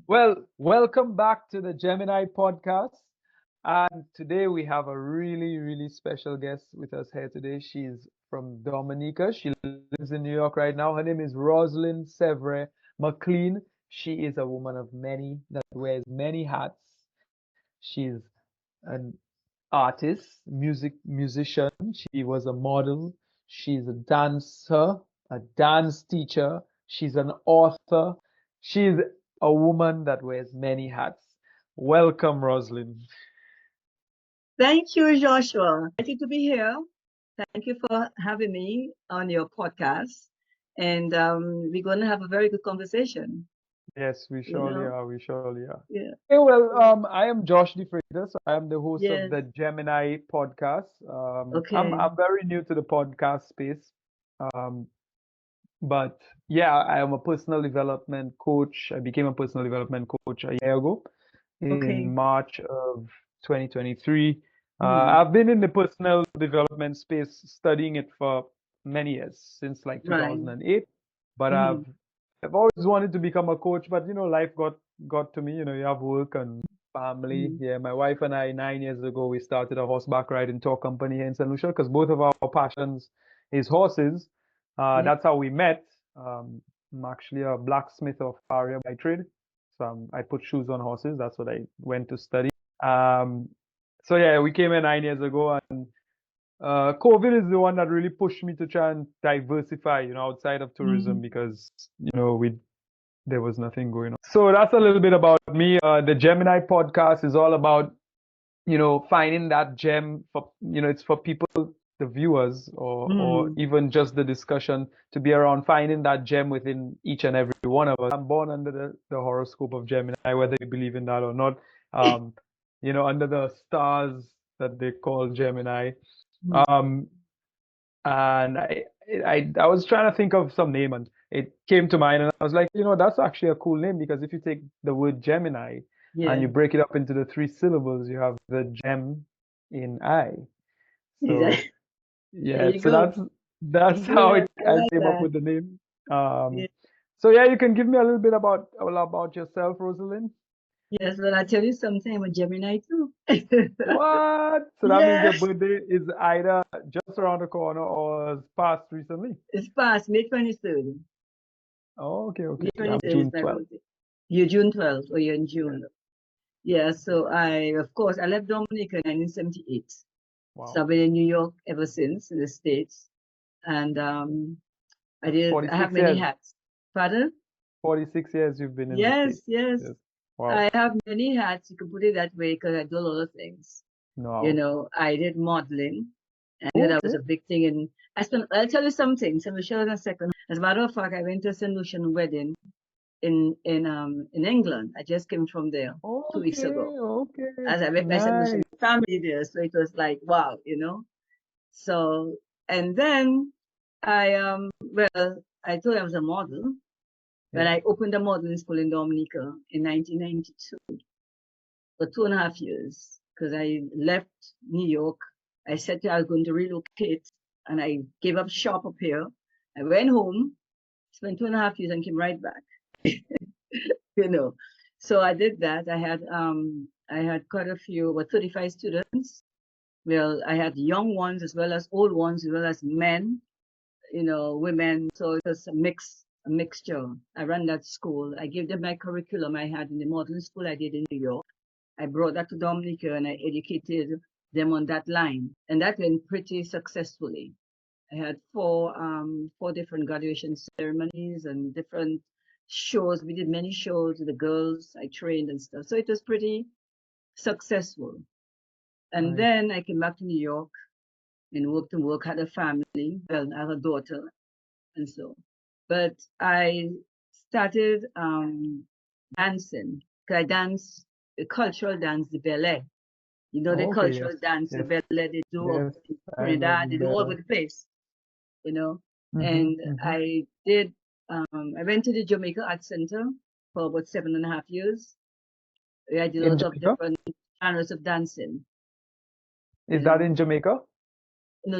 Well, welcome back to the Gemini Podcast. And today we have a really, really special guest with us here today. She's from Dominica. She lives in New York right now. Her name is Rosalind Sevre McLean. She is a woman of many that wears many hats. She's an artist, musician. She was a model. She's a dancer, a dance teacher. She's an author. She's a woman that wears many hats. Welcome, Rosalind. Thank you, Joshua. Happy to be here. Thank you for having me on your podcast. And we're going to have a very good conversation. Yes, we You surely know, are. We surely are. yeah, Okay, well, I am Josh DeFreitas. I am the host of yes, the Gemini podcast. okay, I'm very new to the podcast space. Um, But yeah, I am a personal development coach. I became a personal development coach a year ago in okay. March of 2023. Hmm. I've been in the personal development space studying it for many years, since like Right. 2008. But Hmm. I've always wanted to become a coach, but life got to me. You have work and family. Hmm. Yeah, my wife and I 9 years ago we started a horseback riding tour company here in St. Lucia because both of our passions is horses. Yeah. That's how we met. I'm actually a blacksmith or farrier by trade. So I put shoes on horses. That's what I went to study. Um, so yeah, we came here 9 years ago, and COVID is the one that really pushed me to try and diversify, outside of Hmm. tourism because, we there was nothing going on. So that's a little bit about me. The Gemini podcast is all about finding that gem for, it's for people, the viewers, or Hmm. even just the discussion to be around finding that gem within each and every one of us. I'm born under the horoscope of Gemini, whether you believe in that or not. Um, under the stars that they call Gemini. Hmm. Um, and I was trying to think of some name and it came to mind and I was like, that's actually a cool name because if you take the word Gemini and Yeah. you break it up into the three syllables, you have the gem in I. Yeah. So There yeah, you so go. that's how Yeah, it I I like came up that. with the name. Um, Yeah. so yeah, you can give me a little bit about yourself, Rosalind. Yes, but I tell you something, I'm a Gemini too. What? So that means your Yes, birthday is either just around the corner or has passed recently. it's past May 23rd. Oh, okay, okay. May I'm 23rd is June my 12th. birthday. You're June 12th, or you're in Yeah. June. Yeah, so of course, I left Dominica in 1978. So Wow. I've been in New York ever since, in the States. And That's I have 46 many years. hats. Pardon? 46 years you've been in the Yes, States. yes. Yes. Wow. I have many hats, you can put it that way, because I do a lot of things. No. I did modeling. I knew that was Okay. a big thing. And I'll tell you something, St. Lucia in a second. As a matter of fact, I went to a St. Lucian wedding in England. I just came from there 2 weeks ago. Okay. Okay. As I met my St. Lucian Nice. family there, so it was like wow. So and then I thought I was a model when Yeah. I opened a modeling school in Dominica in 1992 for 2.5 years because I left New York. I said I was going to relocate and I gave up shop up here. I went home, spent 2.5 years and came right back. you know. So I did that. I had quite a few, about 35 students. Well, I had young ones as well as old ones, as well as men, women. So it was a mixture. I ran that school. I gave them my curriculum I had in the modeling school I did in New York. I brought that to Dominica and I educated them on that line. And that went pretty successfully. I had four different graduation ceremonies and different shows. We did many shows with the girls I trained and stuff. So it was pretty successful. And Nice. then I came back to New York and work, had a family. Well, I have a daughter and so. But I started dancing. 'Cause I dance the cultural dance, the ballet. The Okay. cultural Yes. dance, the Yes. ballet they do up Yes. in I know Trinidad, they do all over better. the place, you know. Mm-hmm. And Mm-hmm. I went to the Jamaica Art Center for about 7.5 years. Where I did a In lot of Jamaica? different genres of dancing, you Is that know. in Jamaica?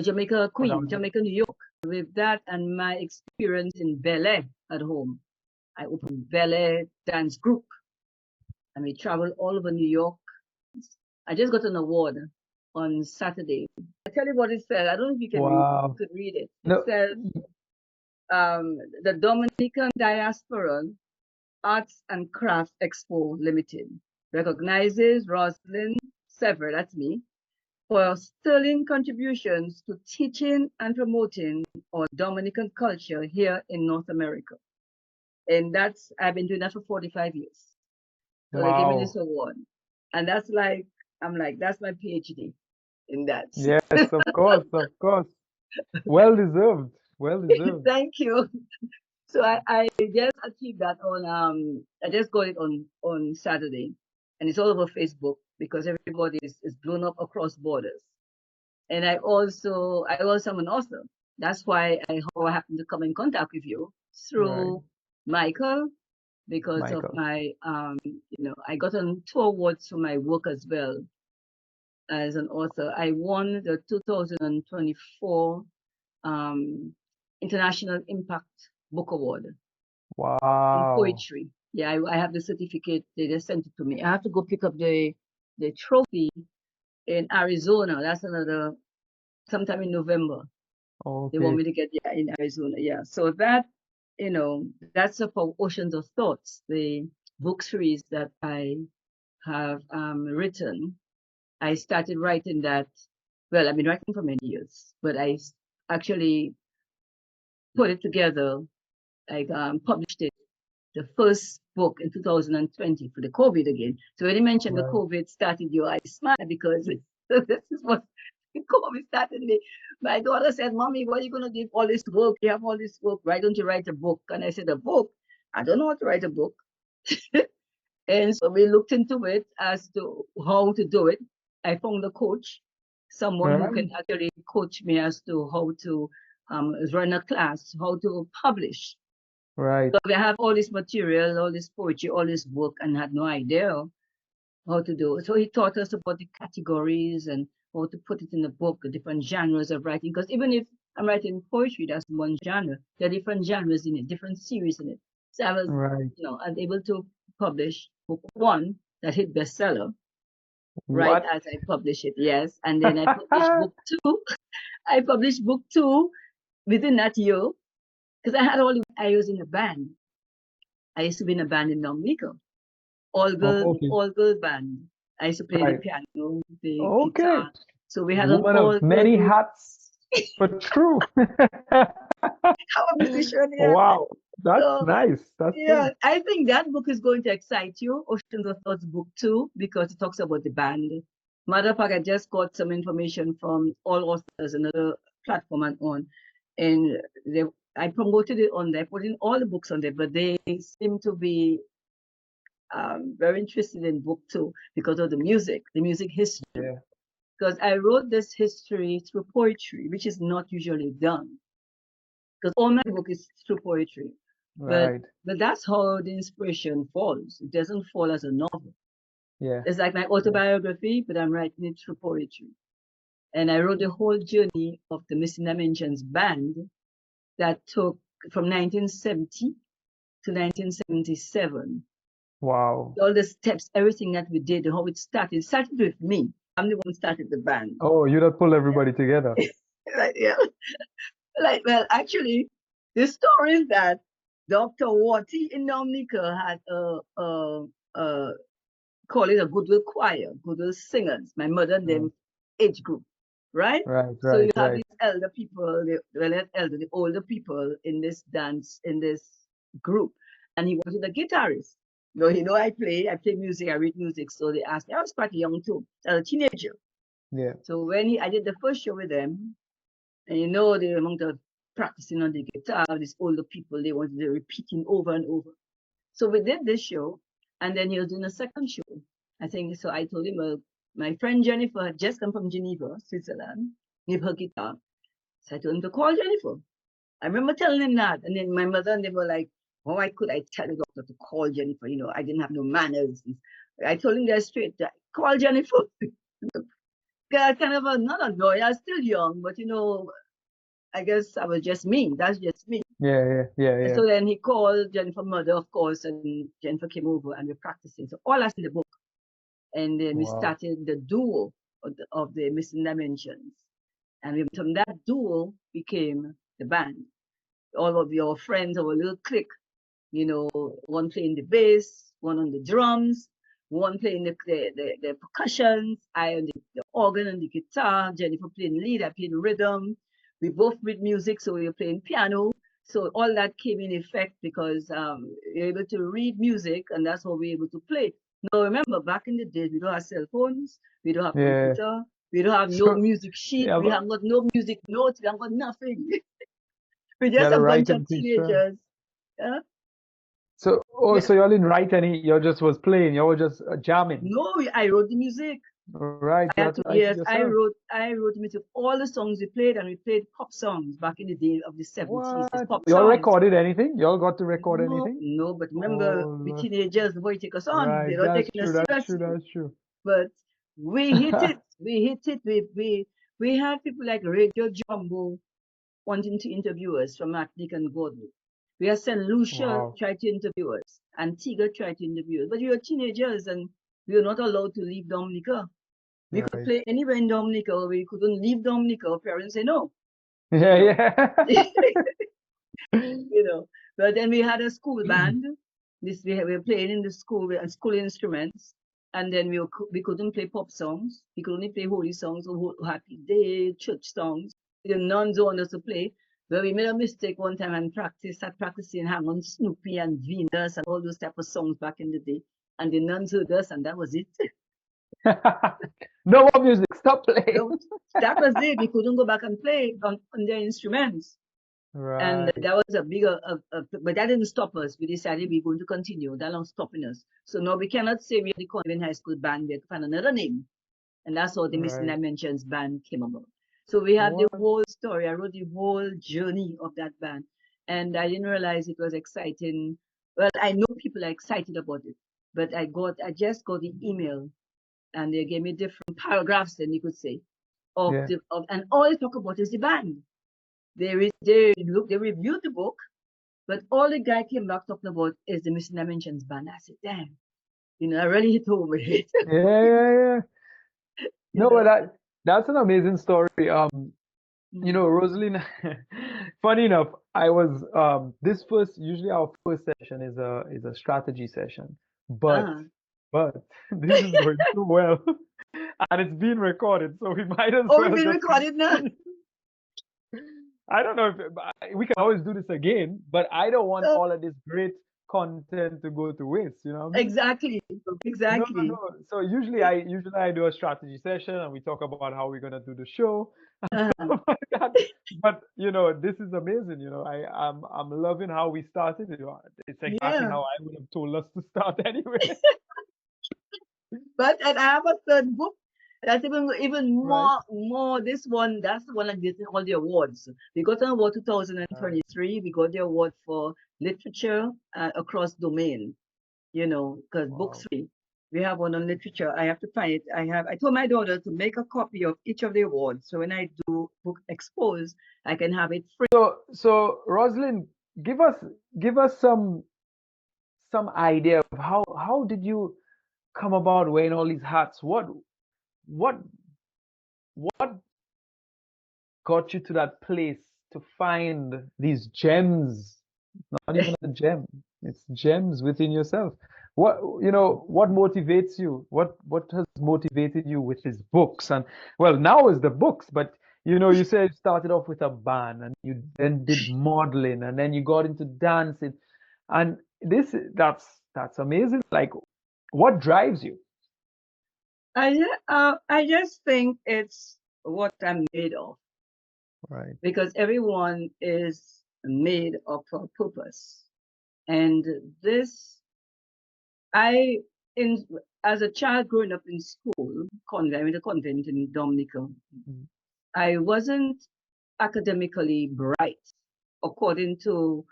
Jamaica Or that Queen, was Jamaica, New York. With that and my experience in ballet at home, I opened ballet dance group and we traveled all over New York. I just got an award on Saturday. I tell you what it said. I don't know if you can read. You Wow. could read it. It No. says the Dominican Diaspora Arts and Crafts Expo Limited recognizes Rosalind Sever, that's me, for sterling contributions to teaching and promoting our Dominican culture here in North America. And I've been doing that for 45 years. So they gave me this Wow. award. And that's like, I'm like, that's my PhD in that. Yes, of course, of course. Well deserved. Well deserved. Thank you. So I just achieved that I just got it on Saturday, and it's all over Facebook because everybody is blown up across borders. And I also am an author. That's why how I happened to come in contact with you Right. through Michael, because of Michael. my I got on 2 awards for my work as well as an author. I won the 2024 International Impact Book Award in Wow. poetry. Yeah, I have the certificate. They just sent it to me. I have to go pick up the trophy in Arizona. That's another sometime in November. They want Okay. me to get in Arizona. Yeah. So that's for Oceans of Thoughts, the book series that I have written. I started writing that. Well, I've been writing for many years, but I actually put it together, like published it, the first book in 2020 for the COVID again. So when you mentioned the Right. COVID started you, I smiled because this is what COVID started me. My daughter said, Mommy, what are you going to do all this work? You have all this work. Why don't you write a book? And I said, a book? I don't know how to write a book. And so we looked into it as to how to do it. I found a coach, someone who can Right. actually coach me as to how to run a class, how to publish. Right. So we have all this material, all this poetry, all this work, and had no idea how to do it. So he taught us about the categories and how to put it in the book, the different genres of writing. Because even if I'm writing poetry, that's one genre. There are different genres in it, different series in it. So I was, Right. I was able to publish book one that hit bestseller right What? as I published it. Yes, and then I published book two. I published book two within that year because I was in a band. I used to be in a band in Dominica, Okay. all girl band. I used to play the Right. piano, the Okay. guitar. So we had an Woman of all girl many group. hats, but true. I'm a musician, yeah. Wow. That's So nice. That's yeah, good. I think that book is going to excite you, Oceans of Thoughts book two, because it talks about the band. Matter of fact, I just got some information from All Authors, another platform and on, and I promoted it on there, putting all the books on there, but they seem to be very interested in book two because of the music history. Yeah. Because I wrote this history through poetry, which is not usually done. Because all my book is through poetry, but Right. that's how the inspiration falls. It doesn't fall as a novel. Yeah. It's like my Yeah. autobiography, but I'm writing it through poetry. And I wrote the whole journey of the Missing Dimensions band that took from 1970 to 1977. Wow. All the steps, everything that we did, how it started. It started with me. I'm the one who started the band. Oh, you that pulled everybody together. Like, yeah. Like, well, actually, the story is that Dr. Watty in Dominica had a call it a Goodwill choir, Goodwill singers, my mother and Right. them age group, right? Right. So you Right. have Right. these elder people, the older people in this dance, in this group. And he wanted a guitarist. No, I play music, I read music. So they asked me, I was quite young too, as a teenager. Yeah. So when I did the first show with them, and the amount of practicing on the guitar, these older people, they wanted to repeating over and over. So we did this show, and then he was doing a second show. I think so. I told him, well, my friend Jennifer had just come from Geneva, Switzerland, with her guitar. So I told him to call Jennifer. I remember telling him that, and then my mother and they were like, "Why could I tell the doctor to call Jennifer? I didn't have no manners." I told him that straight, that, call Jennifer. Kind of not annoyed. I was still young, but I guess I was just me. That's just me. Yeah. So then he called Jennifer's mother, of course, and Jennifer came over and we're practicing. So all that's in the book. And then we Wow. started the duo of the Missing Dimensions. And from that duo became the band. All of your friends, our little clique, one playing the bass, one on the drums, one playing the percussions, I on the organ and the guitar, Jennifer playing lead, I played rhythm. We both read music, so we were playing piano. So all that came in effect because you're able to read music, and that's how we're able to play. Now remember, back in the days, we don't have cell phones, we don't have Yeah. computer, we don't have no So music sheet, yeah, we but haven't got no music notes, we haven't got nothing. We're you just gotta a write bunch of and teach them. teenagers. Yeah? So Yeah. so you all didn't write any. You just was playing. You were just jamming. No, I wrote the music. Right. You I had had to to, write it yes, yourself. I wrote the music. All the songs we played, and we played pop songs back in the day of the 70s. It's What? pop Y'all songs. recorded anything? Y'all got to record No, anything? no, but remember, we Oh, teenagers, nobody take us on. right. They're not That's taking us true. That's true. seriously. That's true. But we hit it. We hit it. We had people like Radio Jumbo wanting to interview us from Atlantic and Gordon. We had St. Lucia Wow. tried to interview us. Antigua tried to interview us. But we were teenagers and we were not allowed to leave Dominica. We could Right. play anywhere in Dominica, or we couldn't leave Dominica. Our parents say no, you Yeah. know. Yeah. you know. But then we had a school band. We were playing in the school with school instruments, and then we couldn't play pop songs. We could only play holy songs or happy day church songs. The nuns wanted us to play. But we made a mistake one time and started practicing hang on Snoopy and Venus and all those type of songs back in the day. And the nuns heard us, and that was it. No more music. Stop playing. No, that was it. We couldn't go back and play on their instruments. And Right. that was a bigger, but that didn't stop us. We decided we're going to continue. That not stopping us. So now we cannot say we're the Convent High School band. We have to find another name. And that's how the Missing Right. Dimensions band came about. So we have the What? whole story. I wrote the whole journey of that band. And I didn't realize it was exciting. Well, I know people are excited about it, but I just got the email and they gave me different paragraphs, then you could say, Yeah. and all they talk about is the band. They reviewed the book, but all the guy came back talking about is the Missing Dimensions band. I said, damn, I really hit home with it. Yeah. you No, but know. that's an amazing story. Mm. Rosalind, funny enough, I was this first usually our first session is a strategy session. But Ah. but this is going so well and it's being recorded, so we might as Oh, we've well been just recorded now. I don't know if we can always do this again, but I don't want Uh, all of this great content to go to waste, you know what I mean? exactly. No. Exactly. So usually I do a strategy session and we talk about how we're gonna do the show and Uh, stuff like that. But this is amazing. I'm loving how we started. It's exactly yeah. how I would have told us to start anyway. But and I have a third book that's even Right. more. This one, that's the one that gets all the awards. We got an award Uh, 2023. We got the award for literature across domain. Because books wow. we have one on literature. I have to find it. I told my daughter to make a copy of each of the awards. So when I do book expose, I can have it free. So Rosalind, give us give us some idea of how did you come about wearing all these hats? What what got you to that place to find these gems? Not even a gem. It's gems within yourself. What motivates you? What has motivated you with these books? And well, now is the books, but you said you started off with a band and you then did modeling and then you got into dancing. And that's amazing. Like, what drives you? I just think it's what I'm made of Right. because everyone is made of a purpose. And this, I, in as a child growing up in school, convent, in a convent in Dominica, Mm. I wasn't academically bright according to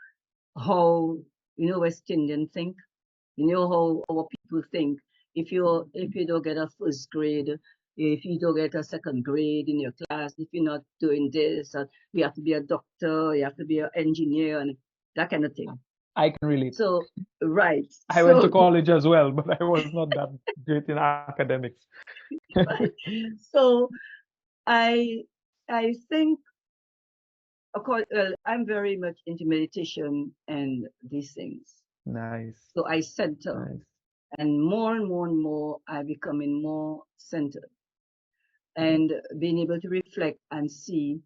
how West Indian think. You know how our people think. If you don't get a first grade, If you don't get a second grade in your class, if you're not doing this, you have to be a doctor, you have to be an engineer, and that kind of thing. I can relate. So, right. I went to So, college as well, but I was not that great in academics. so I I think, well, I'm very much into meditation and these things. Nice, So I center, nice. and more, I'm becoming more centered and being able to reflect and see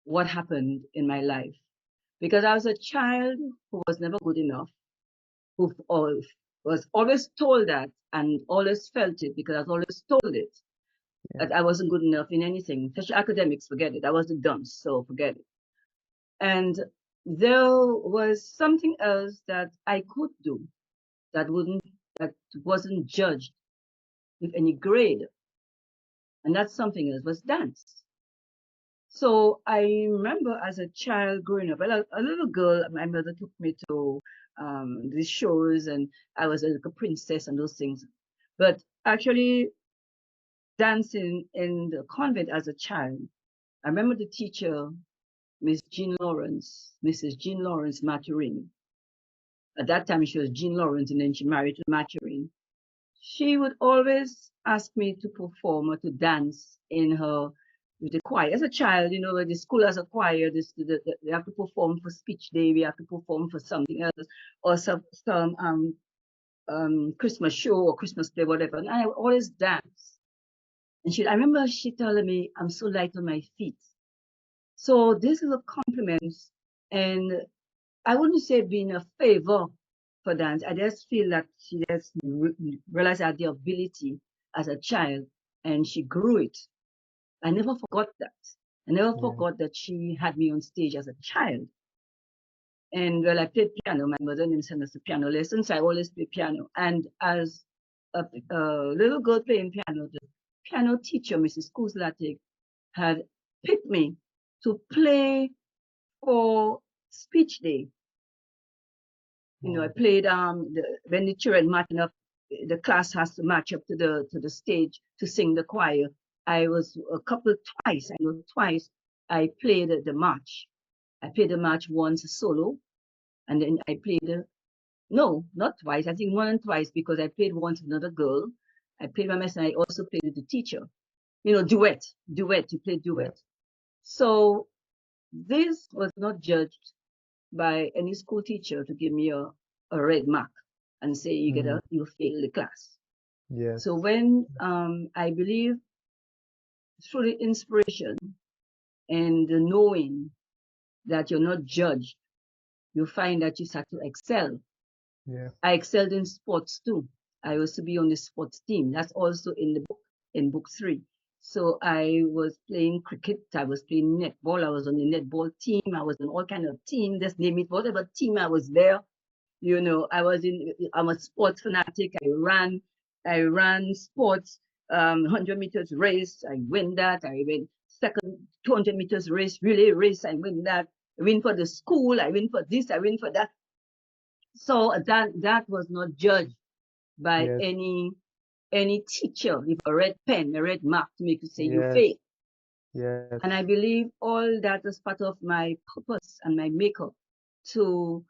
what happened in my life. Because I was a child who was never good enough, who was always told that and always felt it because I was always told it Yeah, that I wasn't good enough in anything, especially academics, forget it. I was a dunce, so forget it. And there was something else that I could do that wasn't judged with any grade. And that something else was dance. So I remember as a child growing up, a little girl, my mother took me to these shows, and I was like a princess and those things. But actually, dancing in the convent as a child, I remember the teacher, Mrs. Jean Lawrence Maturin. At that time, she was Jean Lawrence, and then she married to Maturin. She would always ask me to perform or to dance in her with the choir. As a child, when the school has a choir, they have to perform for speech day, we have to perform for something else, or some Christmas show or Christmas play, whatever. And I always dance. And I remember she telling me, I'm so light on my feet. So this is a compliment, and I wouldn't say being a favor for dance. I just feel that she just realized I had the ability as a child, and she grew it. I never forgot that. I never yeah, forgot that she had me on stage as a child. And well, I played piano. My mother didn't send us to piano lessons. So I always play piano. And as a little girl playing piano, the piano teacher, Mrs. Kuzlatik, had picked me to play for speech day. I wow, played when the children matching up, the class has to match up to the stage to sing the choir. I was twice, I know twice, I played the march. I played the march once solo, and then I played, no, not twice, I think more than twice, because I played once with another girl. I played by myself, and I also played with the teacher. Duet, you play yeah, duet. So this was not judged by any school teacher to give me a red mark and say mm, you fail the class. yes, So when I believe through the inspiration and the knowing that you're not judged, you find that you start to excel. yeah, I excelled in sports too. I used to be on the sports team. That's also in book 3. So I was playing cricket, I was playing netball, I was on the netball team, I was on all kind of team, just name it, whatever team I was there. I'm a sports fanatic. I ran sports, 100 meters race. I win that. I win second 200 meters race, relay race. I win that. I win for the school. I win for this. I win for that. So that was not judged by yes, any teacher with a red pen, a red mark to make you say you yes, fail. yes, And I believe all that is part of my purpose and my makeup to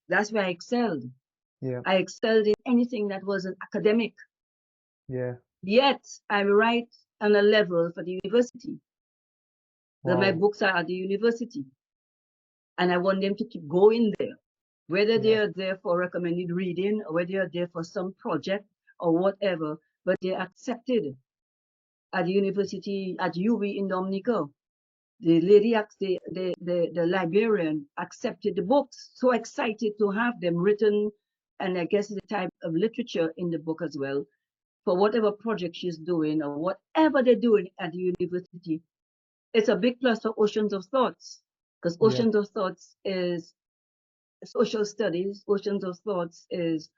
that's where I excelled. yeah, I excelled in anything that wasn't academic. yeah, Yet I'm right on a level for the university. That my wow, books are at the university. And I want them to keep going there. Whether they yeah, are there for recommended reading or whether they are there for some project or whatever, but they're accepted at the university at UV in Dominica. The lady, the librarian accepted the books. So excited to have them written, and I guess the type of literature in the book as well, for whatever project she's doing or whatever they're doing at the university. It's a big plus for Oceans of Thoughts, because yeah, Oceans of Thoughts is social studies. Oceans of Thoughts is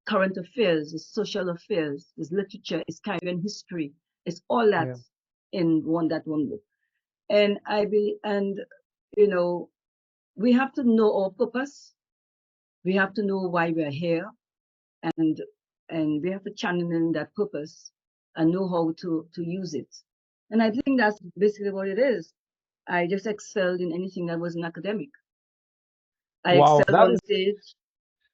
current affairs, is social affairs, is literature, is Caribbean history. It's all that yeah, in that one book. And you know, we have to know our purpose. We have to know why we're here, and we have to channel in that purpose and know how to use it. And I think that's basically what it is. I just excelled in anything that wasn't academic. I Wow, excelled on stage,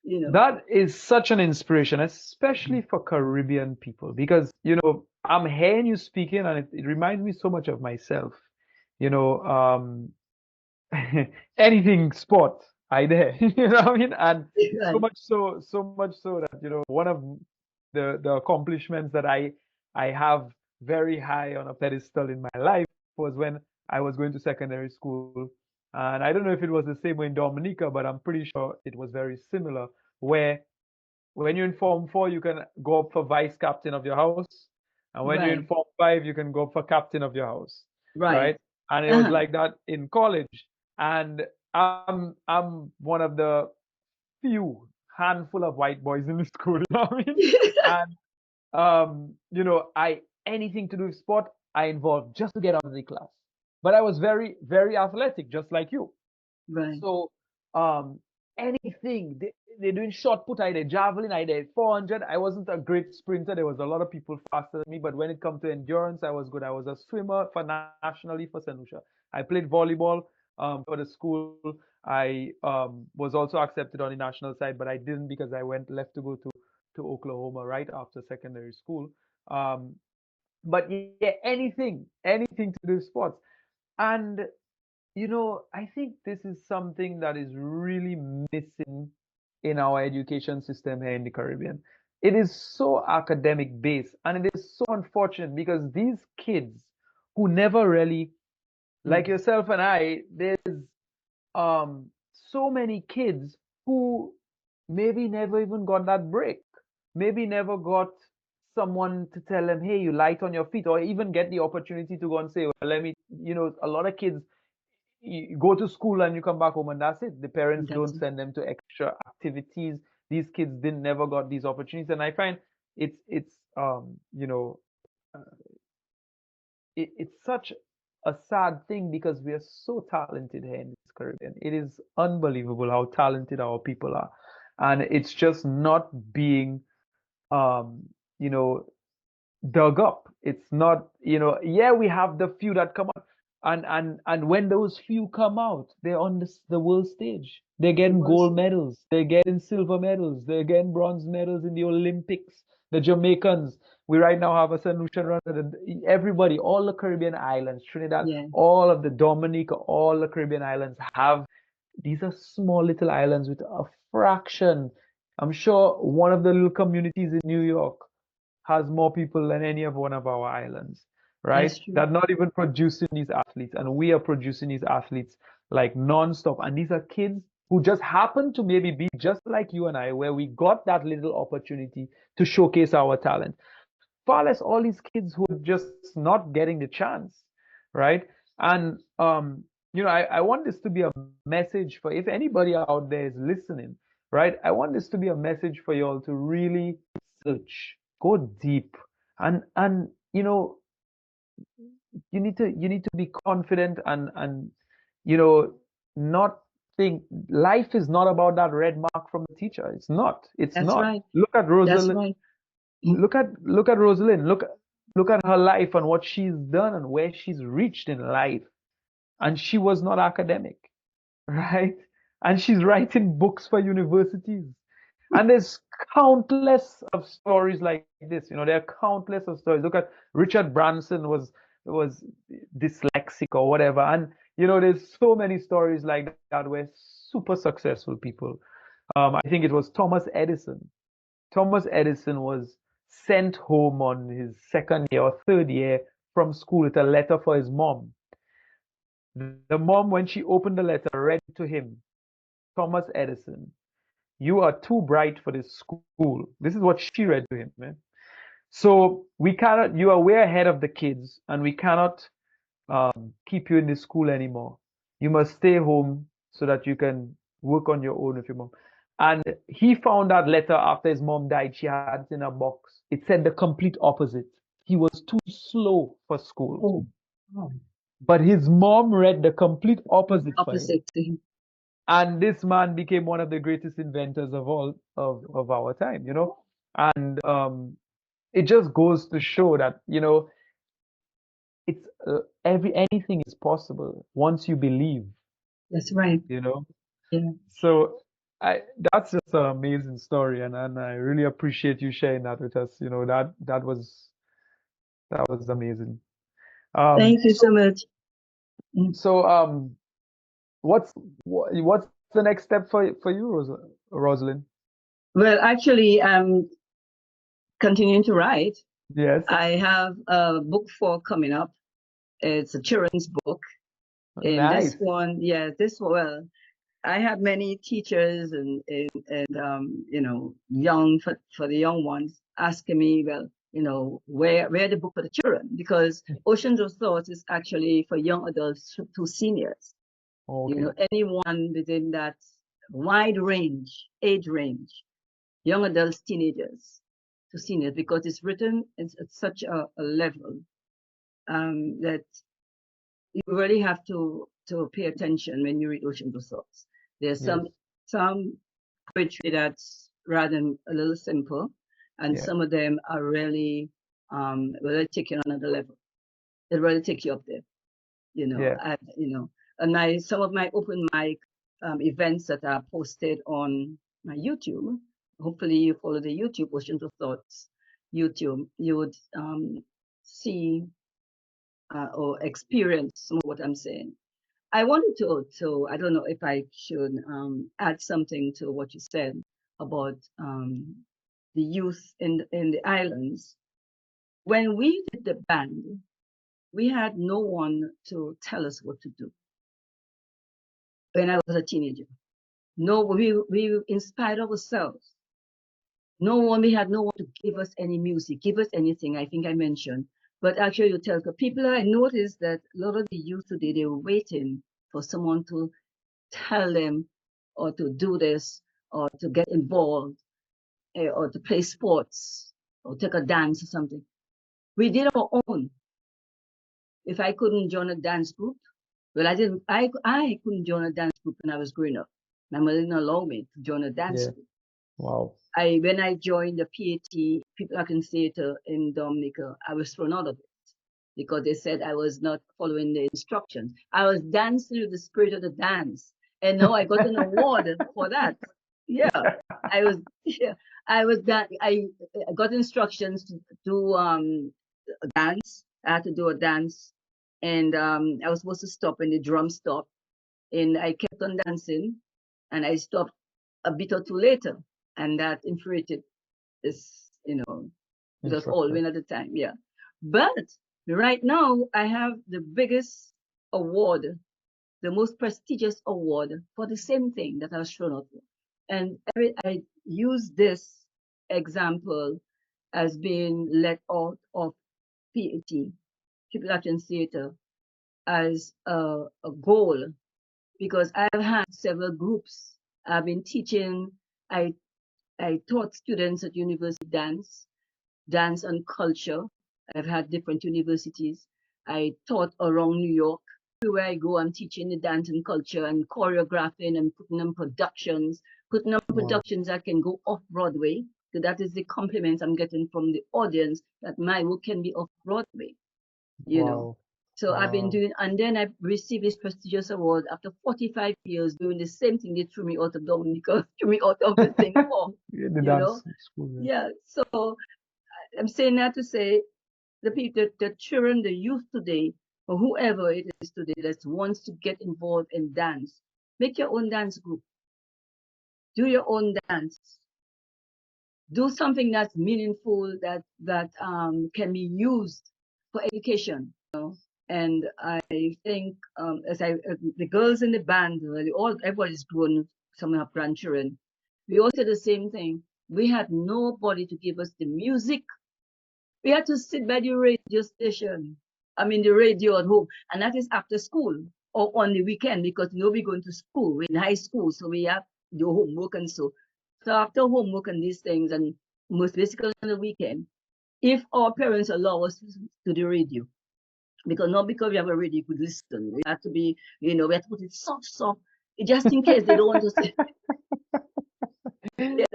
you know. that is such an inspiration, especially for Caribbean people, because I'm hearing you speaking, and it reminds me so much of myself. You know, anything sport, I dare. You know what I mean? And Right, so much so that one of the accomplishments that I have very high on a pedestal in my life was when I was going to secondary school. And I don't know if it was the same way in Dominica, but I'm pretty sure it was very similar, where when you're in Form 4, you can go up for vice captain of your house. And when you're in right, Form 5, you can go up for captain of your house, right. right? And it was Uh-huh. like that in college. And I'm one of the few handful of white boys in the school, you know what I mean? And I anything to do with sport, I involved just to get out of the class. But I was very, very athletic, just like you. Right. So um anything they're doing shot put, I did javelin, I did 400. I wasn't a great sprinter. There was a lot of people faster than me, but when it comes to endurance, I was good. I was a swimmer for nationally for St. Lucia. I played volleyball for the school. I was also accepted on the national side, but I didn't because I went left to go to Oklahoma right after secondary school. um but yeah, anything to do with sports. And I think this is something that is really missing in our education system here in the Caribbean. It is so academic based, and it is so unfortunate because these kids who never really, like Mm. yourself and I, there's so many kids who maybe never even got that break, maybe never got someone to tell them, hey, you light on your feet, or even get the opportunity to go and say, well, let me, a lot of kids, you go to school and you come back home and that's it. The parents That's don't it. send them to extra activities. These kids didn't never got these opportunities, and I find it's it's such a sad thing because we are so talented here in this Caribbean. It is unbelievable how talented our people are, and it's just not being um you know dug up. It's not, yeah, we have the few that come out, and when those few come out, they're on the world stage. They're It getting was. gold medals, they're getting silver medals, they're getting bronze medals in the Olympics. The Jamaicans, we right now have a solution runner. Everybody, all the Caribbean islands, Trinidad, Yeah, all of the Dominica, all the Caribbean islands have these are small little islands with a fraction. I'm sure one of the little communities in New York has more people than any of one of our islands, right? that's true. That not even producing these athletes, and we are producing these athletes like non-stop. And these are kids who just happen to maybe be just like you and I, where we got that little opportunity to showcase our talent. Far less all these kids who are just not getting the chance, right? And I want this to be a message for if anybody out there is listening, right? I want this to be a message for you all to really search, go deep, and you need to be confident and you know not think life is not about that red mark from the teacher. It's That's not. right. Look at That's Rosalind. right. Mm. Look at Rosalind. Look at her life and what she's done and where she's reached in life. And she was not academic, right? And she's writing books for universities. And there's countless of stories like this. There are countless of stories. Look at Richard Branson was dyslexic or whatever. And there's so many stories like that where super successful people. I think it was Thomas Edison. Thomas Edison was sent home on his second year or third year from school with a letter for his mom. The mom, when she opened the letter, read to him, Thomas Edison, you are too bright for this school. This is what she read to him, man. So we cannot, you are way ahead of the kids, and we cannot keep you in this school anymore. You must stay home so that you can work on your own with your mom. And he found that letter after his mom died. She had it in a box. It said the complete opposite. He was too slow for school. Oh, oh. But his mom read the complete The opposite for him. opposite thing. And this man became one of the greatest inventors of all of our time. And it just goes to show that, it's anything is possible once you believe, That's right. you know. Yeah. So I that's just an amazing story, and I really appreciate you sharing that with us. That was amazing. Um, Thank you so so much. Mm. so what's what's the next step for you, Rosalind? Well, actually, I'm continuing to write. Yes, I have a book 4 coming up. It's a children's book. And this nice. one, yeah, well, I have many teachers and young for the young ones asking me, well, where the book for the children, because Oceans of Thoughts is actually for young adults to seniors. Okay. Anyone within that wide age range, young adults, teenagers to seniors, because it's written at such a level that you really have to pay attention when you read Oceans of Thoughts. There's Yes. some poetry that's rather a little simple, and Yeah. some of them are really really take you on another level. They really take you up there, Yeah. And some of my open mic events that are posted on my YouTube. Hopefully, you follow the YouTube Oceans of Thoughts YouTube. You would see or experience some of what I'm saying. I wanted to I don't know if I should add something to what you said about the youth in the islands. When we did the band, we had no one to tell us what to do when I was a teenager. No, we inspired ourselves. We had no one to give us any music, give us anything. I think I mentioned, but actually, you tell people. I noticed that a lot of the youth today, they were waiting for someone to tell them or to do this or to get involved or to play sports or take a dance or something. We did our own. If I couldn't join a dance group, well, I didn't. I couldn't join a dance group when I was growing up. My mother didn't allow me to join a dance Yeah. group. Wow. When I joined the PAT, People Acting Theatre in Dominica, I was thrown out of it because they said I was not following the instructions. I was dancing with the spirit of the dance, and now I got an award for that. Yeah, I was. Yeah, I was that. I got instructions to do a dance. I had to do a dance, and I was supposed to stop, and the drum stopped, and I kept on dancing, and I stopped a bit or two later, and that infuriated this, it was Instructor. Alwyn at the time, yeah. But right now, I have the biggest award, the most prestigious award for the same thing that I was shown up for. And I use this example as being let out of PAT, People Action Theatre, as a goal because I've had several groups. I've been teaching. I I taught students at university dance and culture. I've had different universities. I taught around New York. Everywhere I go, I'm teaching the dance and culture and choreographing and putting on Wow. productions that can go off Broadway. So that is the compliments I'm getting from the audience that my work can be off Broadway, you know. Wow. So I've been Wow. doing, and then I received this prestigious award after 45 years doing the same thing. They threw me out of Dominica, threw me out of the thing for, In the you know. dance school. Yeah. Yeah. So I'm saying that to say the children, the youth today, or whoever it is today that wants to get involved in dance, make your own dance group, do your own dance, do something that's meaningful that can be used for education. And I think the girls in the band, everybody's grown, some have grandchildren. We all said the same thing. We had nobody to give us the music. We had to sit by the radio station. I mean, the radio at home, and that is after school or on the weekend because we're going to school. We're in high school, so we have to do homework and so. So after homework and these things, and most basically on the weekend, if our parents allow us to the radio, because not because we have a radio could listen, we have to be, we have to put it soft, just in case they don't want to say, yeah,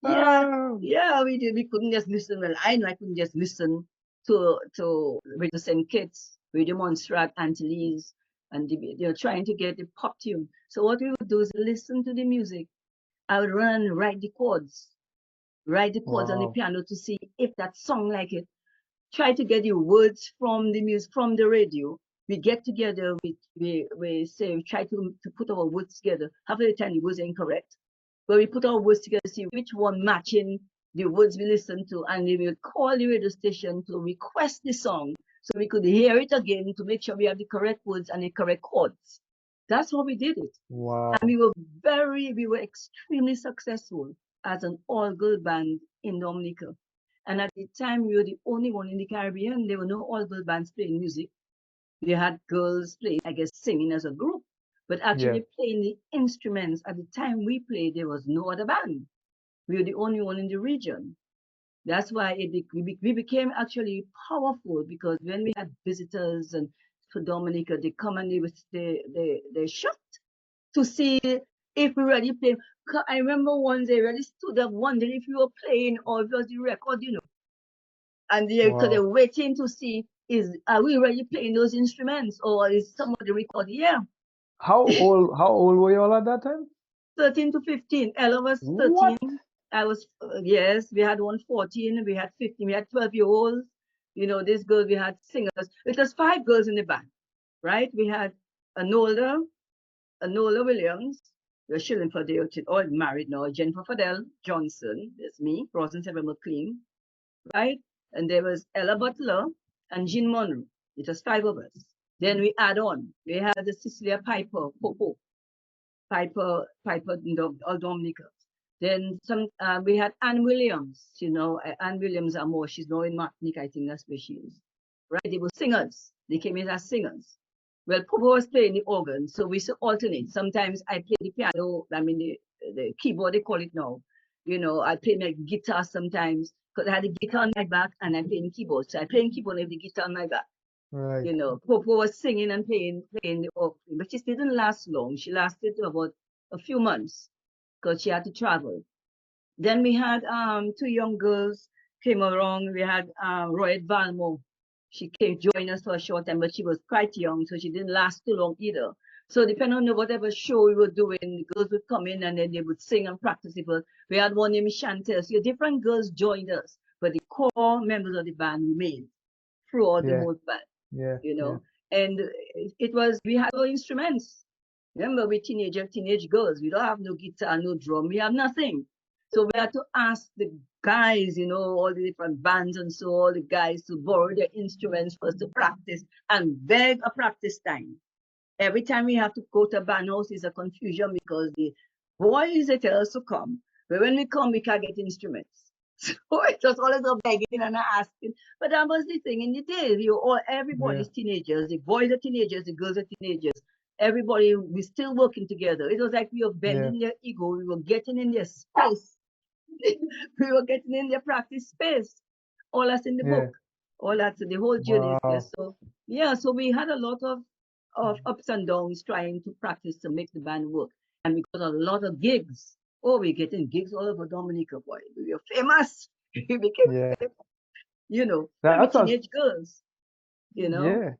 Yeah, Oh, yeah, we did. We couldn't just listen. Well, I know I couldn't just listen to Radio St. Kitts, Radio Montserrat, Antilles, and trying to get the pop tune. So what we would do is listen to the music. I would run and write the chords on the wow. piano to see if that song like it. Try to get the words from the music from the radio. We get together, we say we try to put our words together. Half of the time the words are incorrect. But we put our words together to see which one matching the words we listen to, and we will call the radio station to request the song so we could hear it again to make sure we have the correct words and the correct chords. That's how we did it. And Wow. we were extremely successful as an all-girl band in Dominica. And at the time, we were the only one in the Caribbean. There were no all-girl bands playing music. They had girls playing, I guess, singing as a group, but Yeah. actually playing the instruments. At the time we played, there was no other band. We were the only one in the region. That's why we became actually powerful, because when we had visitors and to Dominica, they come and they shocked to see if we really playing. I remember once they really stood up wondering if we were playing or if it was the record. And because Wow. they're waiting to see, are we really playing those instruments or is somebody recording? Yeah, How old were you all at that time? 13 to 15. Ella was 13. What? I was, yes, we had one 14, we had 15, we had 12-year-olds. This girl, we had singers. It was 5 girls in the band, right? We had Anola, Anola Williams, we're shilling for the all married now, Jennifer Fidel Johnson, there's me, Rosin Sever McLean, right? And there was Ella Butler and Jean Monroe. It was 5 of us. Then we add on. We had the Cecilia Piper, Popo, Piper, all Dominica. Then we had Anne Williams. Anne Williams are more. She's now in Martinique. I think that's where she is. Right? They were singers. They came in as singers. Well, Popo was playing the organ, so we used to alternate. Sometimes I play the piano. I mean the keyboard. They call it now. I play my guitar sometimes because I had the guitar on my back and I play the keyboard. So I play the keyboard with the guitar on my back. Right. Popo was singing and playing the organ, but she didn't last long. She lasted about a few months because she had to travel. Then we had 2 young girls came along. We had Royette Valmo. She came join us for a short time, but she was quite young, so she didn't last too long either. So depending on whatever show we were doing, the girls would come in and then they would sing and practice it. But we had one named Chantel. So different girls joined us, but the core members of the band remained throughout the Yeah. whole band, Yeah. you Yeah. know. And we had our instruments. Remember, we teenage girls. We don't have no guitar, no drum. We have nothing. So we had to ask the guys, all the different bands and so all the guys to borrow their instruments for us to practice and beg a practice time. Every time we have to go to a band house, it's a confusion because the boys they tell us to come, but when we come, we can't get instruments. So it was always a begging and a asking. But that was the thing in the day. Yeah. Everybody's teenagers. The boys are teenagers. The girls are teenagers. Everybody, we're still working together. It was like we were Yeah. bending their ego. We were getting in their space. We were getting in their practice space. All that's in the Yeah. book. All that's the whole journey is there. Wow. So yeah, so we had a lot of ups and downs trying to practice to make the band work. And we got a lot of gigs. Oh, we're getting gigs all over Dominica, boy. We were famous. We became Yeah. famous, when we That sounds. teenage girls, you know. Yeah.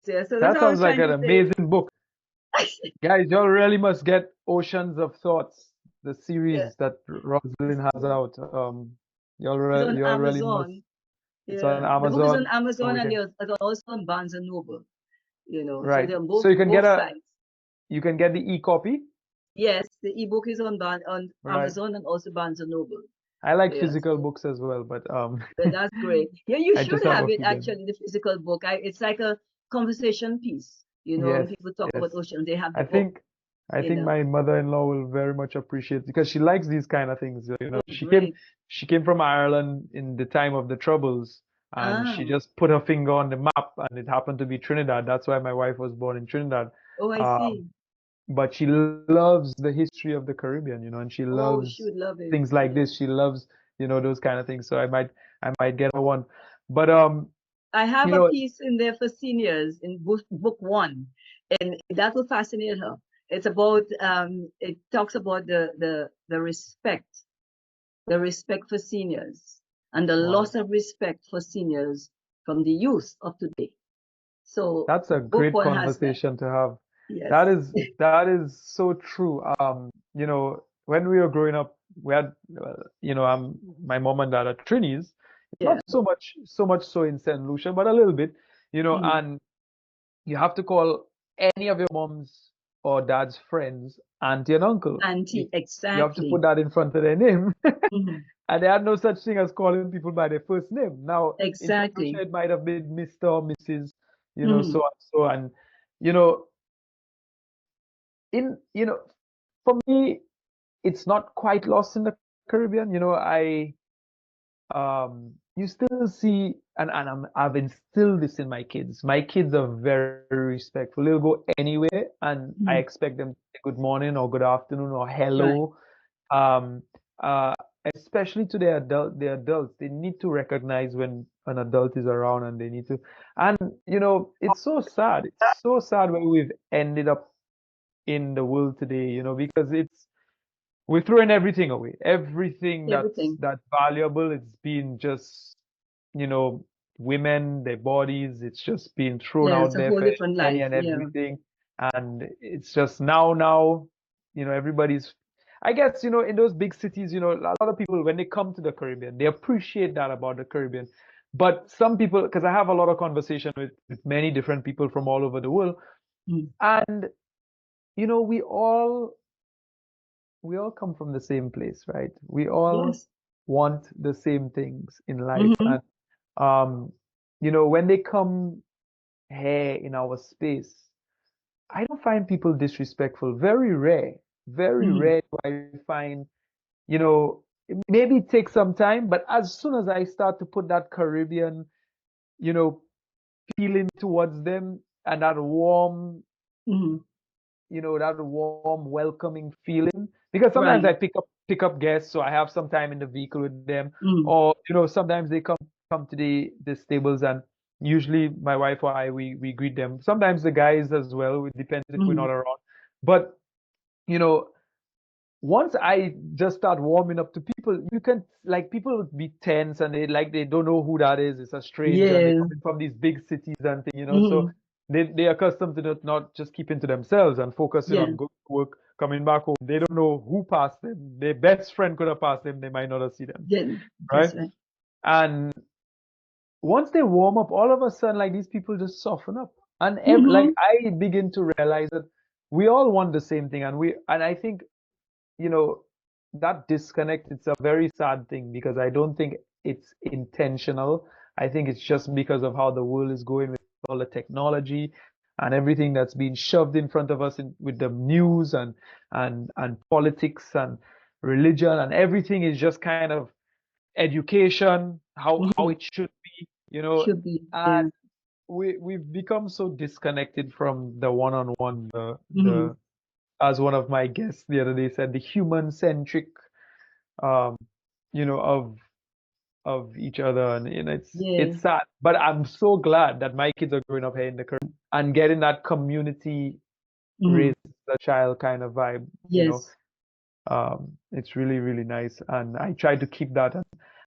So that's That what I sounds was like trying an to say. amazing book. Guys, y'all really must get Oceans of Thoughts, the Yeah, series that Rosalind has out. it's on Y'all really must. Amazon. It's on Yeah, the book is on Amazon, so Amazon we and can. it's also on Barnes and Noble. So Right. they're So both both sites. you can get the e-copy. Yes, the ebook is on Right. Amazon and also Barnes and Noble. I like Yes, physical books as well, but but that's great. Yeah, you I should just have have a it few bits. actually, the physical book. It's like a conversation piece. When Yes, people talk about yes. oceans, they have the I book. think I think my mother-in-law will very much appreciate because she likes these kind of things. Oh, She came great. she came from Ireland in the time of the Troubles, and Ah, she just put her finger on the map, and it happened to be Trinidad. That's why my wife was born in Trinidad. oh, I Um, see. but she loves the history of the Caribbean, and she Oh, she loves would love it. things like Yeah. this. She loves, those kind of things. So I might get her one. But I have you a know, piece in there for seniors in book one, and that will fascinate her. It talks about the respect the respect for seniors and the Wow. loss of respect for seniors from the youth of today. So That's a book great one has that. conversation to have. Yes. That is so true. When we were growing up, we had, my mom and dad are Trinis. Yeah. Not so much so in St. Lucia, but a little bit, and you have to call any of your mom's or dad's friends auntie and uncle. Auntie, You have to exactly. put that in front of their name. Mhm. And they had no such thing as calling people by their first name. Now, in St. Exactly. Lucia, it might have been Mr. or Mrs., Mhm. so and so. And, you know, in, you know, for me, it's not quite lost in the Caribbean. You still see, I've instilled this in my kids. My kids are very respectful. They'll go anywhere, and I Mhm. expect them to say good morning or good afternoon or Right. hello. Um, uh, Especially to the adults, they need to recognize when an adult is around, and they need to. And it's so sad. It's so sad where we've ended up in the world today. Because we're throwing everything away. Everything Everything. that's valuable, it's been just, you know, women, their bodies, it's just being thrown Yeah, it's out a there whole for different any life. and Yeah. everything. And it's just now, everybody's, I guess, in those big cities, a lot of people, when they come to the Caribbean, they appreciate that about the Caribbean. But some people, because I have a lot of conversation with many different people from all over the world, Mm. and, we all come from the same place, right? We all Yes. want the same things in life. Mm-hmm. And when they come here in our space, I don't find people disrespectful. Very rare. Very Mm-hmm. rare do I find, maybe it takes some time, but as soon as I start to put that Caribbean, you know, feeling towards them and that warm Mm-hmm. that warm, welcoming feeling. Because sometimes Right. I pick up guests, so I have some time in the vehicle with them, Mm. or sometimes they come to the stables, and usually my wife or I we greet them. Sometimes the guys as well. It depends if we're Mm. not around. But you know, once I just start warming up to people, you can like people be tense and they don't know who that is. It's a stranger and they're Yes. coming from these big cities and things. So Mm-hmm. they're accustomed to not just keeping to themselves and focusing Yeah. on going to work, coming back home. They don't know who passed them. Their best friend could have passed them. They might not have seen them, Yeah. right? That's right. And once they warm up, all of a sudden, like these people just soften up, and Mm-hmm. like I begin to realize that we all want the same thing, and I think you know, that disconnect, it's a very sad thing because I don't think it's intentional. I think it's just because of how the world is going with all the technology and everything that's being shoved in front of us with the news and politics and religion and everything is just kind of education, how Mm-hmm. it should be. Should be. And Yeah. we've become so disconnected from the one-on-one, Mm-hmm. the as one of my guests the other day said, the human-centric, um, of each other, and Yeah. it's sad. But I'm so glad that my kids are growing up here in the Caribbean and getting that community Mm-hmm. raised the child kind of vibe. Yes. It's really really nice, and I try to keep that.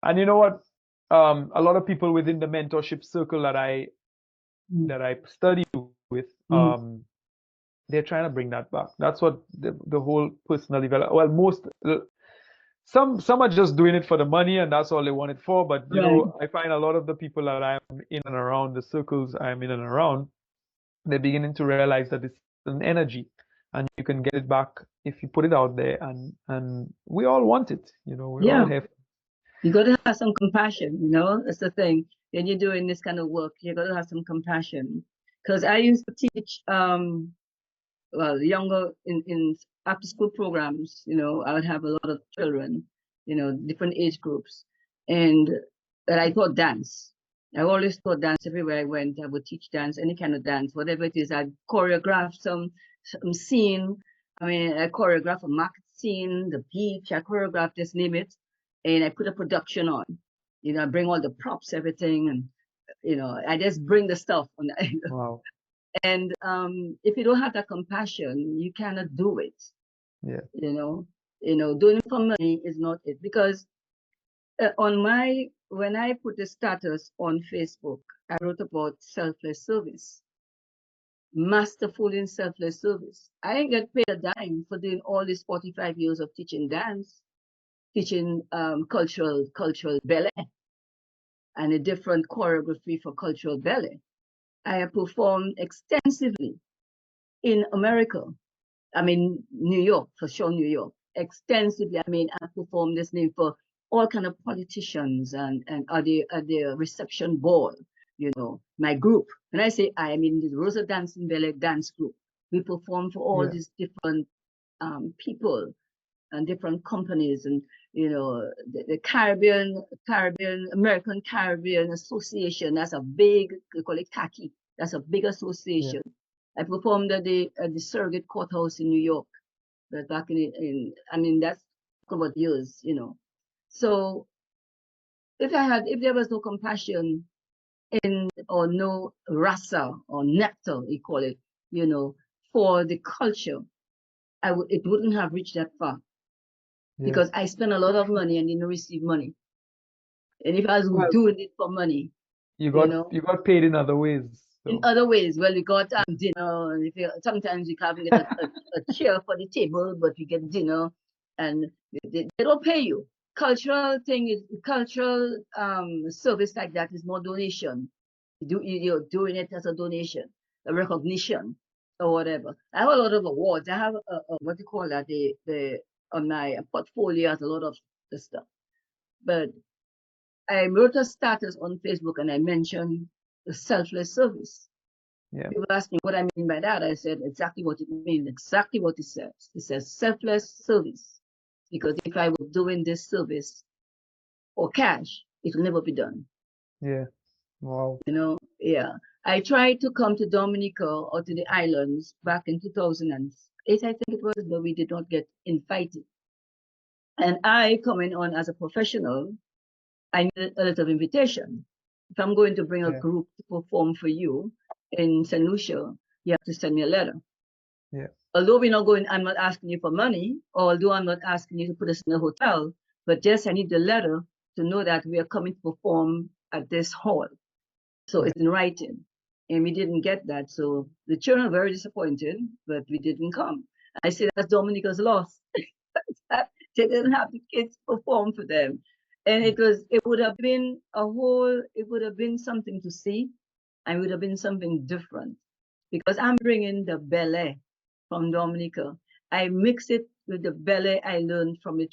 And you know what? A lot of people within the mentorship circle Mm-hmm. that I study with, Mm-hmm. they're trying to bring that back. That's what the whole personal development. Well, some are just doing it for the money and that's all they want it for. But Right. I find a lot of the people that I'm in and around, the circles I'm in and around, they're beginning to realize that it's an energy and you can get it back if you put it out there, and we all want it. We all Yeah. have. You got to have some compassion, That's the thing. When you're doing this kind of work, you got to have some compassion. Because I used to teach, well, younger in after school programs, I would have a lot of children, different age groups. And that I taught dance. I always taught dance everywhere I went. I would teach dance, any kind of dance, whatever it is. I'd choreograph some scene. I mean, I choreograph a market scene, the beach, I choreograph, just name it. And I put a production on. I bring all the props, everything, and I just bring the stuff on the, Wow. and if you don't have that compassion, you cannot do it. Yeah. Doing it for money is not it, because When I put the status on Facebook, I wrote about selfless service, masterful in selfless service. I ain't get paid a dime for doing all these 45 years of teaching dance, teaching cultural ballet and a different choreography for cultural ballet. I have performed extensively in America. I mean, New York, for sure, New York, extensively. I mean, I performed this name for all kind of politicians and at the reception ball, my group. When I say I mean the Rosa Dancing Ballet Dance Group. We perform for all Yeah. these different people and different companies, and the Caribbean American Caribbean Association. That's a big, they call it CACI. That's a big Yeah. association. I performed at the Surrogate Courthouse in New York. But back I mean, that's about years. So if there was no compassion or no rasa or nectar, we call it, for the culture, it wouldn't have reached that far, Yeah. because I spent a lot of money and didn't receive money. And if I was Well, doing it for money, you you got know, you got paid in other ways, in so. other ways, well, we got dinner. And sometimes we can't get a chair for the table, but we get dinner, and they don't pay you. Cultural service like that is more donation. You're doing it as a donation, a recognition, or whatever. I have a lot of awards. I have what do you call that? The on my portfolio has a lot of the stuff. But I wrote a status on Facebook and I mentioned the selfless service. Yeah. People ask me what I mean by that. I said exactly what it means, exactly what it says. It says selfless service. Because if I were doing this service for cash, it will never be done. Yeah. Wow. Yeah. I tried to come to Dominica or to the islands back in 2008, I think it was, but we did not get invited. And I, coming on as a professional, I need a letter of invitation. If I'm going to bring a Yeah. group to perform for you in St. Lucia, you have to send me a letter. Yeah. Although I'm not asking you for money, or although I'm not asking you to put us in a hotel, but just I need the letter to know that we are coming to perform at this hall. So Yeah. it's in writing. And we didn't get that. So the children are very disappointed, but we didn't come. I say that's Dominica's loss. They didn't have the kids perform for them. And it would have been it would have been something to see, and it would have been something different. Because I'm bringing the ballet from Dominica. I mix it with the ballet I learned from my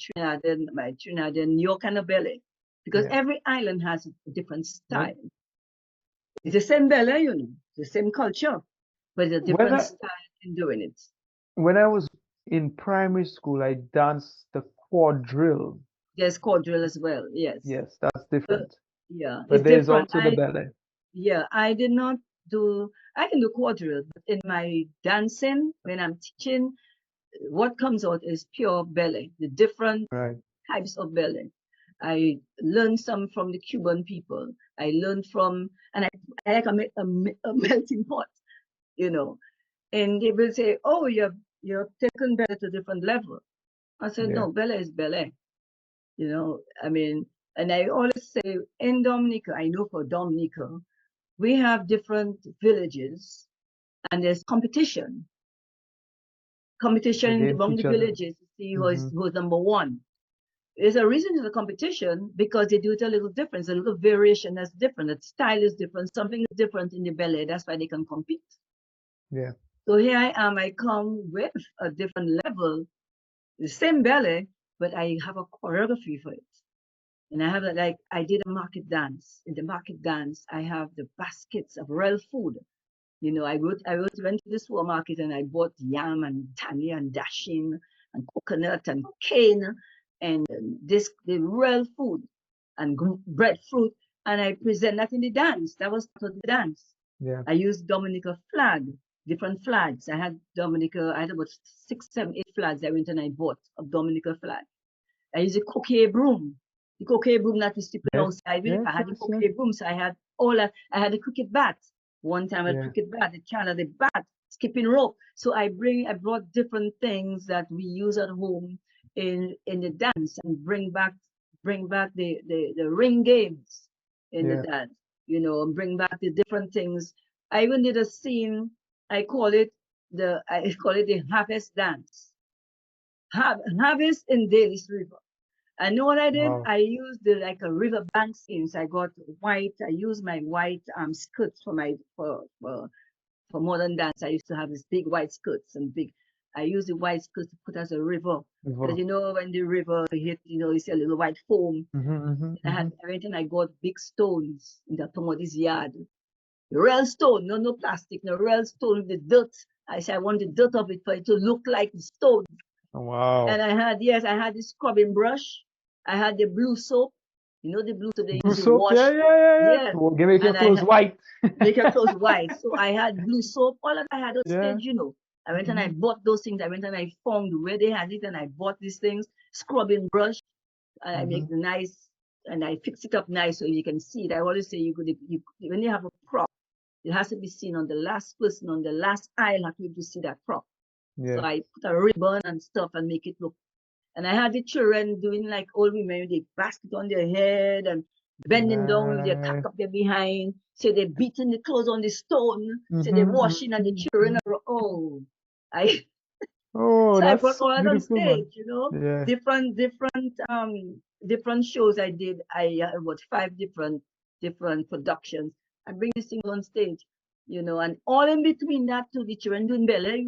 Trinidad, New York kind of ballet. Because Yeah. every island has a different When style. It's the same ballet, the same culture, but it's a when different I style in doing it. when I was in primary school, I danced the quadrille. There's quadrille as well, yes. Yes, that's Uh, different. yeah, But it's there's different. also the ballet. I did not I can do quadrille, but in my dancing, when I'm teaching, what comes out is pure ballet, the different Right. types of ballet. I learned some from the Cuban people. I learned and I like a melting pot, you know. And they will say, "Oh, you're taken ballet to a different level." I said, Yeah. "No, ballet is ballet." I mean, and I always say in Dominica, I know for Dominica, we have different villages and there's competition Against among the each other. villages to see Mm-hmm. who's number one. There's a reason for the competition because they do it a little different. A little variation that's different. The style is different. Something is different in the ballet. That's why they can compete. Yeah. So here I am. I come with a different level, the same ballet, but I have a choreography for it. And I have like I did a market dance. In the market dance, I have the baskets of real food. Went to the supermarket and I bought yam and tanya and dashin and coconut and cane and the real food and breadfruit. And I present that in the dance. That was part of the dance. Yeah. I used Dominica flag, different flags. I had about 6, 7, 8 flags I went and I bought of Dominica flag. I used a coquet broom. The coquet broom that is sitting Yes. outside with it. Yes. I had the Yes. Yes. coquet broom, so I had all that. I had a cricket bat. One time I had a Yeah. cricket bat, the child had a bat, skipping rope. So I brought different things that we use at home in the dance and bring back bring back the ring games in the Yeah. dance, and bring back the different things. I even did a scene. I call it I call it the harvest dance. Harvest in Daly's River. I know what I did. Wow. I used like a riverbank scene. So I got white. I used my white skirts for my for modern dance. I used to have these big white skirts and big. I used the white skirts to put as a river. Because Wow. when the river hit, you see a little white foam. Mm-hmm. I went and I got big stones in the somebody's yard. Real stone, no plastic, no real stone with the dirt. I said I want the dirt of it for it to look like the stone. And Wow. I had the scrubbing brush. I had the blue soap. The blue soap they Blue use to soap, yeah, wash. yeah, yeah, yeah. Yeah. To make your And I clothes had white. make your clothes white. So I had blue soap. All of I had on Yeah. stage. I went and I Hmm. bought those things. I went and I found where they had it and I bought these things. Scrubbing brush. And I make Hmm. the nice and I fix it up nice so you can see it. I always say when you have a prop, it has to be seen on the last person on the last aisle have to be able to see that prop. So Yeah. I put a ribbon and stuff and make it look. And I had the children doing like old women with a basket on their head and bending down with their cock Nice. up their behind. So they're beating the clothes on the stone. So they're Mm-hmm. washing and the children are, oh, I Oh, so I that's brought so all that on beautiful, man. stage. Yeah. Different shows I did. I about 5 different productions. I bring this thing on stage. And all in between that too, the children doing ballet.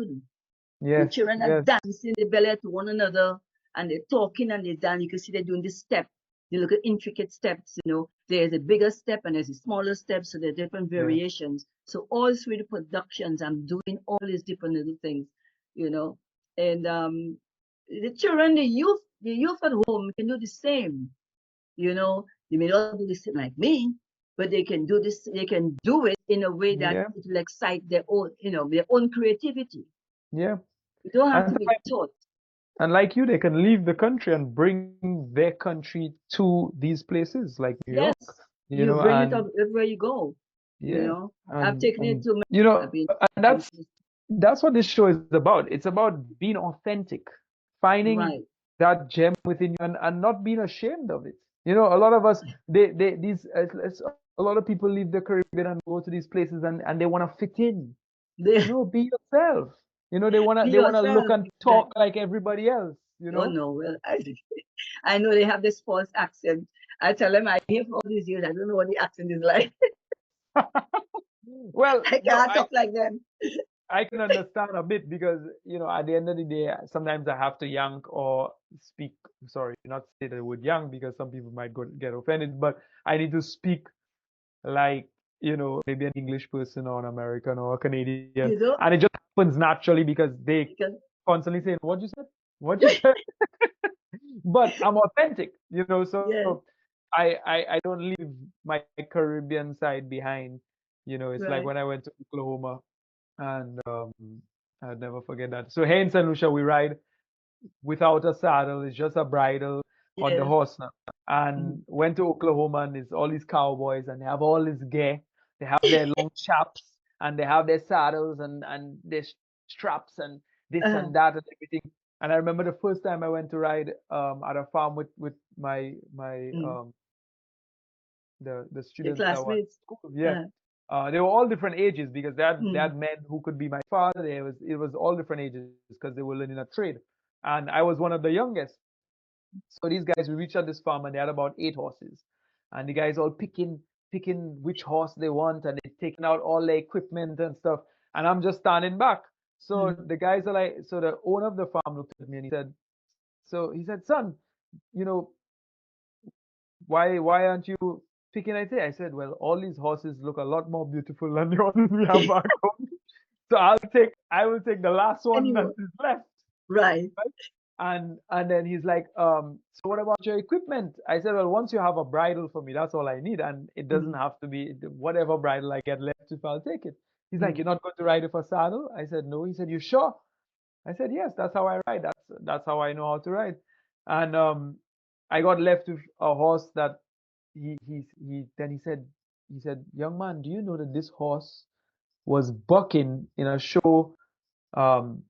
The Yes. children are Yes. dancing the ballet to one another and they're talking and they dance. You can see they're doing this step. They look at intricate steps. There's a bigger step and there's a smaller step, so there are different Yeah. variations. So all through the productions, I'm doing all these different little things, you know. And the children, the youth at home can do the same. They may not do the same like me, but they can do this, they can do it in a way that Yeah. it will excite their own creativity. Yeah. You don't have And to be taught. like you, they can leave the country and bring their country to these places like New York, Yes, you bring it and up everywhere you go. You yeah, know, I've taken it and to. I've been. and that's what this show is about. It's about being authentic, finding Right. that gem within you, and not being ashamed of it. A lot of us, they these a lot of people leave the Caribbean and go to these places and they want to fit in. They, No, be yourself. They wanna be they wanna look yourself. and talk like everybody else. Oh no, well, I know they have this false accent. I tell them I hear for all these years. I don't know what the accent is like. Well, I no, can't talk like them. I can understand a bit because at the end of the day, sometimes I have to yank or speak. Sorry, not say the word yank because some people might get offended, but I need to speak like maybe an English person or an American or a Canadian, You know, and it just happens naturally because they because constantly say, "What you said? What you said?" But I'm authentic, so yeah, I don't leave my Caribbean side behind. It's like when right, I went to Oklahoma and I'd never forget that. So here in St. Lucia, we ride without a saddle. It's just a bridle on the yes, horse now. And mhm. went to Oklahoma and it's all these cowboys and they have all this gear. They have their long chaps and they have their saddles and their straps and this and uh, that and everything. And I remember the first time I went to ride at a farm with my mm. the Your students that were at classmates. school. Yeah. Uh, They were all different ages because they had mm, men who could be my father. It was all different ages because they were learning a trade, and I was one of the youngest. So these guys, we reached out this farm and they had about 8 horses, and the guys all picking which horse they want, and they're taking out all their equipment and stuff, and I'm just standing back. So mm. the guys are like, so the owner of the farm looked at me and he said, son, you know, why aren't you picking it? I said, well, all these horses look a lot more beautiful than the horses we have back home. So I will take the last one that Anyway, is left. right. Right? And then he's like, so what about your equipment? I said, well, once you have a bridle for me, that's all I need. And it doesn't Mm, have to be whatever bridle I get left if I'll take it. He's like, mm, you're not going to ride with a saddle? I said, no. He said, you sure? I said, yes, that's how I ride. That's how I know how to ride. And I got left with a horse that he said, young man, do you know that this horse was bucking in a show um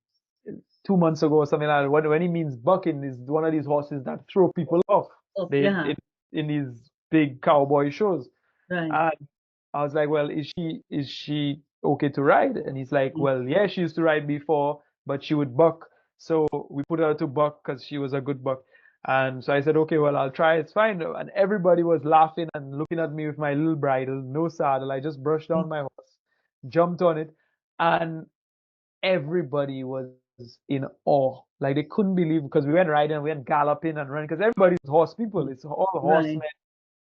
2 months ago or something like that? When he means bucking is one of these horses that throw people off. Oh, they yeah. in these big cowboy shows. Right. And I was like, well, is she okay to ride? And he's like, Mm, well, yeah, she used to ride before, but she would buck. So we put her to buck because she was a good buck. And so I said, okay, well, I'll try. It's fine. And everybody was laughing and looking at me with my little bridle, no saddle. I just brushed mm, down my horse, jumped on it, and everybody was in awe. Like they couldn't believe because we went riding, we went galloping and running because everybody's horse people. mm. It's all Right. horsemen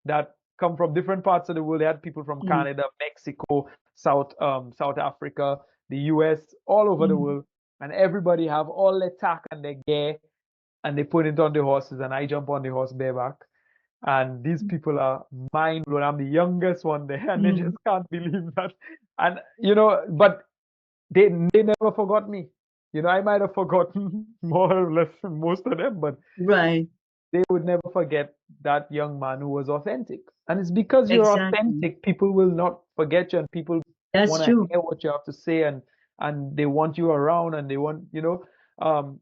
that come from different parts of the world. They had people from Mm, Canada, Mexico, South Africa, the US, all over the mm, world, and everybody have all their tack and their gear, and they put it on the horses, and I jump on the horse bareback. And these people are mind blown. I'm the youngest one there, and they mm. just can't believe that. And but they never forgot me. I might have forgotten more or less most of them, but Right. they would never forget that young man who was authentic. And it's because you're Exactly. authentic, people will not forget you and people That's want to true. hear what you have to say and they want you around and they want. Um,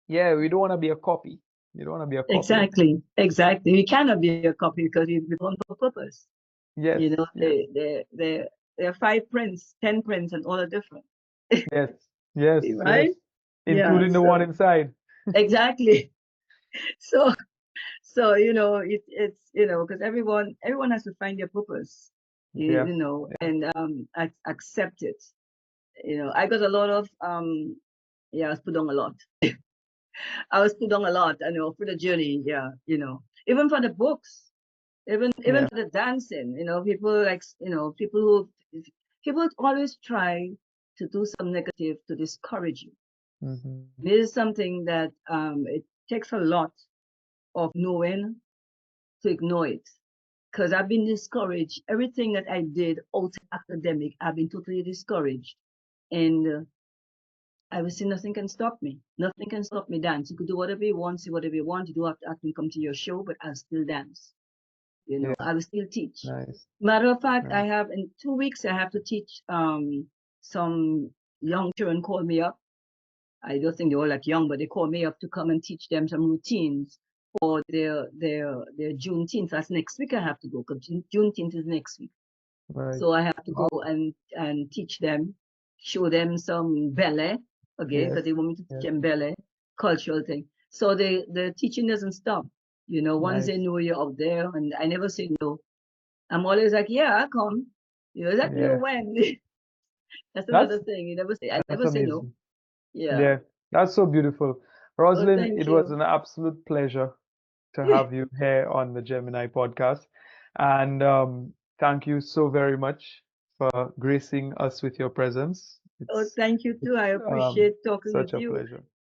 yeah, we don't want to be a copy. You don't want to be a copy of. Exactly. Exactly. You cannot be a copy because you're born for purpose. Yes, yes, There are five prints, 10 prints, and all are different. yes, yes, yes. Right? Yeah. Including the one So inside. exactly. So it's because everyone has to find their purpose. Yeah, yeah. And accept it. I got a lot of yeah, I was put on a lot. I was put on a lot, for the journey. Yeah, even for the books, even Yeah. for the dancing. People like people always try to do some negative to discourage you. Hmm. This is something that it takes a lot of knowing to ignore it. Because I've been discouraged. Everything that I did out academic, I've been totally discouraged. And I would say nothing can stop me. Nothing can stop me dance. You could do whatever you want, say whatever you want. You don't have to ask me to come to your show, but I'll still dance. Yeah. I will still teach. Nice. Matter of fact, I Nice. have in 2 weeks I have to teach some young children call me up. I don't think they're all that young, but they call me up to come and teach them some routines for their Juneteenth. That's next week I have to go because Juneteenth is next week. Right. So I have to go Wow. and teach them, show them some ballet again, Yes. because they want me to teach Yes. them ballet, cultural thing. So the teaching doesn't stop. Once they Nice. know you're out there, and I never say no. I'm always like, yeah, I'll come. Let me know Yeah. when. That's That's another thing. I that's never say no. amazing. Yeah. Yeah. That's so beautiful. Oh, Rosalind, thank it was you. an absolute pleasure to have you here on the Gemini podcast. And thank you so very much for gracing us with your presence. Oh, It's thank you too. I it's appreciate talking such with a you. pleasure.